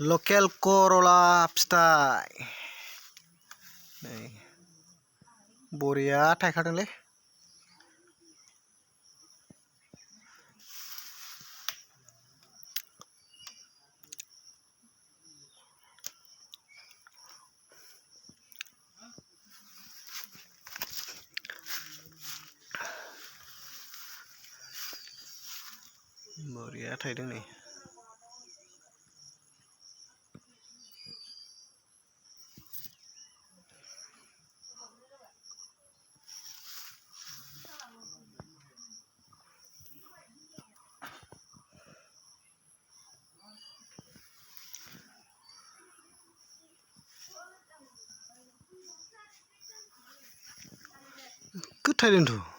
Local करला फिथाइ नै बरिया थायखादोंलै। बरिया थायदों नै। Good थायदोंथ'।